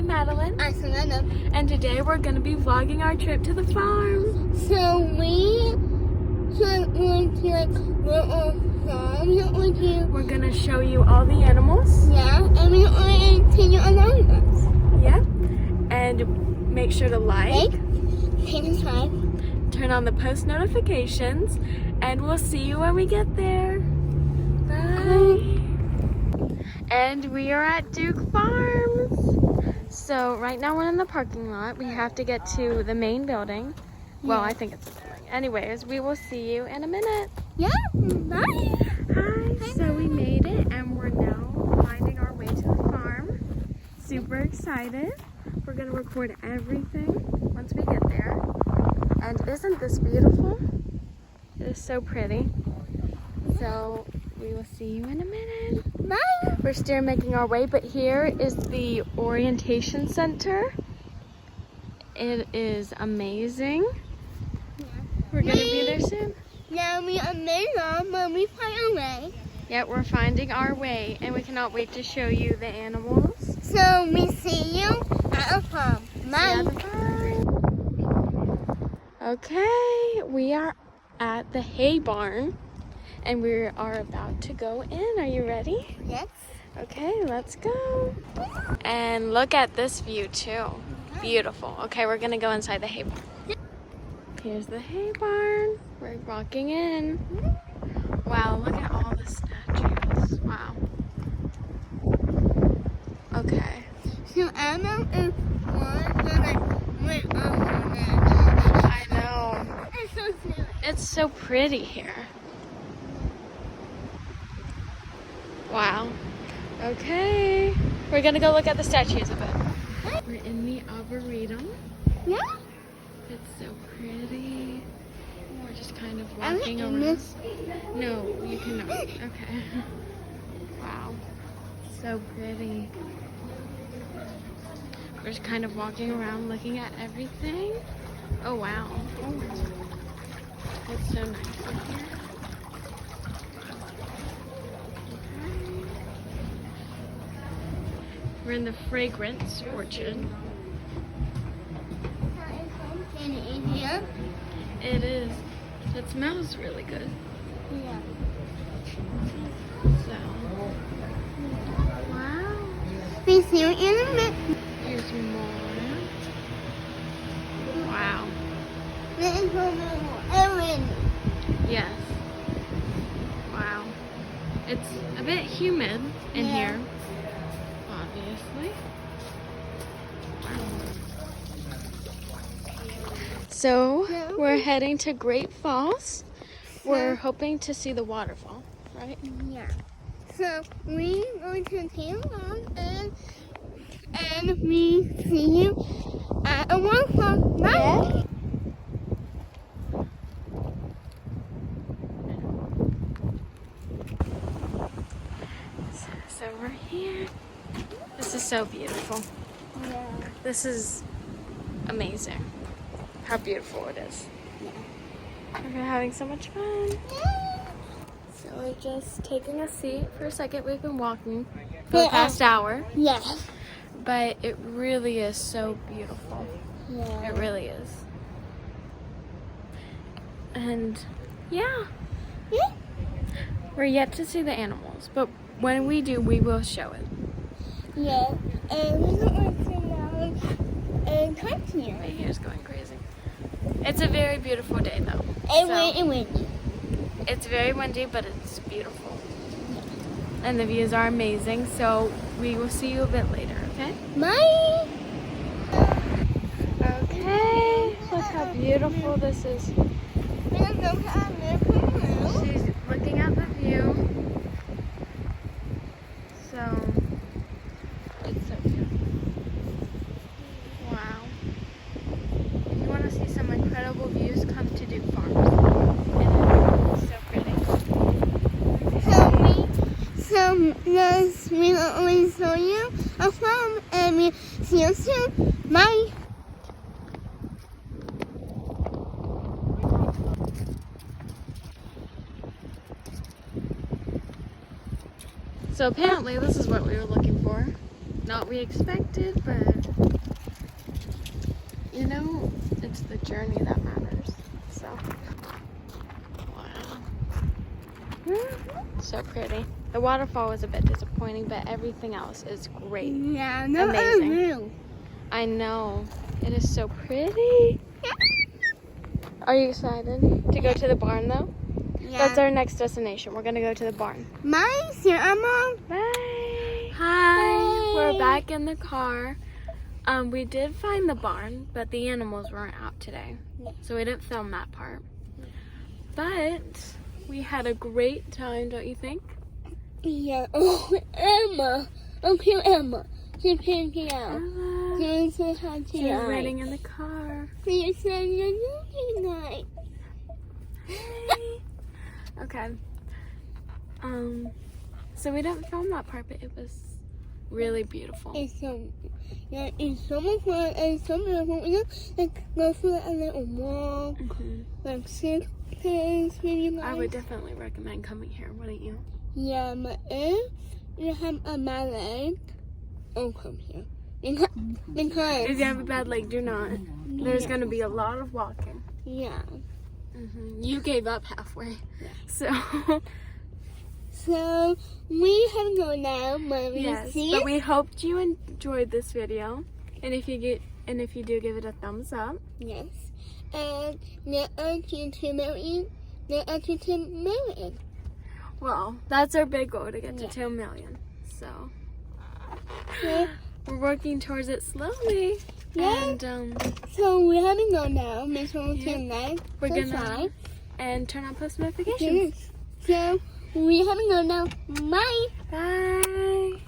I'm Madeline. I'm Savannah. And today we're going to be vlogging our trip to the farm. So we're going to we're on farm with you. We're going to show you all the animals. Yeah, and we're going to take you along with us. Yeah. And make sure to like, subscribe, turn on the post notifications, and we'll see you when we get there. Bye. And we are at Duke Farms. So right now we're in the parking lot. We have to get to the main building. Well, I think it's a building. Anyways, we will see you in a minute. Yeah, bye. Hi. So we made it and we're now finding our way to the farm. Super excited. We're going to record everything once we get there. And isn't this beautiful? It is so pretty. So we will see you in a minute. Bye. We're still making our way, but here is the orientation center. It is amazing. Yeah. We're going to be there soon. Now we are made up when we find our way. Yeah, we're finding our way, and we cannot wait to show you the animals. So we see you at the farm. Bye. Okay, we are at the hay barn, and we are about to go in. Are you ready? Yes. Okay, let's go. And look at this view too. Beautiful. Okay, we're gonna go inside the hay barn. Here's the hay barn. We're walking in. Wow, look at all the statues. Wow. Okay. So Emma is one that went on that. I know. It's so cute. It's so pretty here. Wow. Okay. We're gonna go look at the statues a bit. We're in the Arboretum. Yeah. It's so pretty. We're just kind of I'm walking in around. this. No, you cannot. Okay. Wow. So pretty. We're just kind of walking around looking at everything. Oh wow. It's so nice in here. We're in the fragrance orchard. In India. It is. It smells really good. Yeah. So, wow. We see you in a minute. Here's more. Wow. This is Erin. Yes. Wow. It's a bit humid in Yeah. here, obviously. So, we're heading to Great Falls. We're hoping to see the waterfall, right? Yeah. So we going to take along and we see you at a waterfall. Bye. So we're here. This is so beautiful. Yeah. This is amazing. How beautiful it is. Yeah. We're having so much fun. Yeah. So we're just taking a seat for a second. We've been walking for the past hour, Yeah. but it really is so beautiful. Yeah. It really is. And yeah, Yeah. we're yet to see the animals, but when we do, we will show it. Yeah. And we're going to sit down and talk to you. My hair's going crazy. It's a very beautiful day though. And So- we're windy. It's very windy, but it's beautiful. And the views are amazing, so we will see you a bit later, okay? Bye. Okay, look how beautiful this is. She's looking at the view. So, it's so beautiful. Wow. If you want to see some incredible views, come to Duke Farms. It's so pretty. So yes, we will always show you a farm and we see you soon. Bye. So apparently this is what we were looking for. not what we expected, but you know, it's the journey that matters. So, wow. So pretty. The waterfall was a bit disappointing, but everything else is great. Yeah, no, Amazing. I know. It is so pretty. Are you excited to go to the barn though? Yeah. That's our next destination. We're gonna go to the barn. Mine's here, Emma. Bye. Hi. We're back in the car. We did find the barn, but the animals weren't out today, so we didn't film that part. But we had a great time, don't you think? Yeah. Oh, Emma. Okay, Emma. She's pinking out. She's waiting in the car. She's saying good night. Hey. Okay. So we didn't film that part, but it was really beautiful. It's so much fun and so beautiful. You know, like go through a little wall, like six things, maybe like. I would definitely recommend coming here, wouldn't you? Yeah, but if you have a bad leg, don't come here. Because if you have a bad leg, do not. There's gonna be a lot of walking. Yeah. You gave up halfway, so. So we have to go now, but but we hoped you enjoyed this video, and if you do, give it a thumbs up. Yes, and let us get to 2 million. Let us get to 2 million. Well, that's our big goal, to get to 2 million. So we're working towards it slowly. Yeah. And so we have to go now. Make sure we can like, we're subscribe, and turn on post notifications. So we have to go now. Bye. Bye.